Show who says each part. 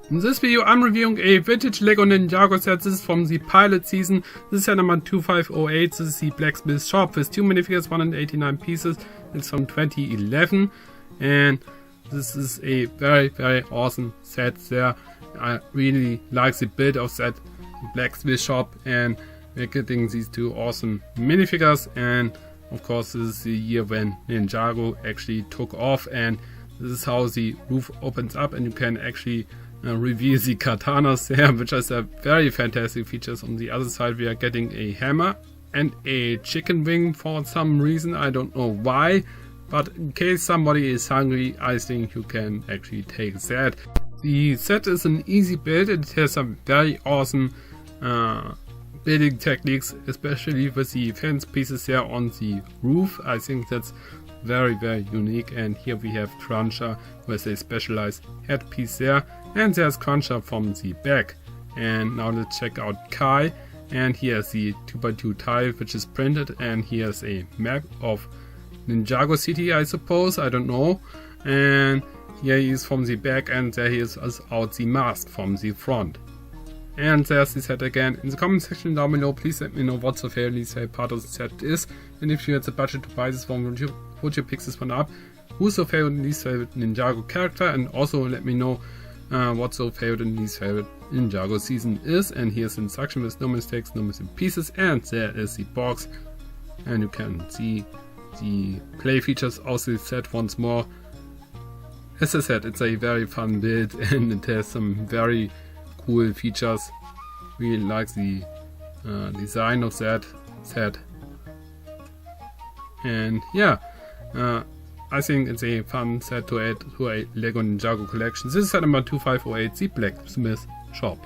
Speaker 1: In this video I'm reviewing a vintage LEGO Ninjago set. This is from the pilot season. This is set number 2508. This is the Blacksmith Shop with 2 minifigures, 189 pieces. It's from 2011 and this is a very awesome set there. I really like the build of that Blacksmith Shop, and we're getting these 2 awesome minifigures. And of course this is the year when Ninjago actually took off, and this is how the roof opens up and you can actually reveal the katanas there, which is a very fantastic features. On the other side we are getting a hammer and a chicken wing for some reason, I don't know why, but in case somebody is hungry I think you can actually take that. The set is an easy build. It has some very awesome building techniques, especially with the fence pieces there on the roof. I think that's very unique. And here we have Cruncher with a specialized headpiece there, and there's Cruncher from the back. And now let's check out Kai, and here's the 2x2 tile which is printed, and here's a map of Ninjago City, I suppose, I don't know. And here he is from the back, and there he is without the mask from the front. And there's the set again. In the comment section down below, please let me know what your favorite part of the set is, and if you had the budget to buy this one, would you pick this one up? Who's your favorite and least favorite Ninjago character? And also let me know what your favorite and least favorite Ninjago season is. And here's the instruction with no mistakes, no missing pieces, and there is the box, and you can see the play features of the set once more. As I said, it's a very fun build and it has some very cool features. Really like the design of that set, and yeah, I think it's a fun set to add to a LEGO Ninjago collection. This is set number 2508, the Blacksmith Shop.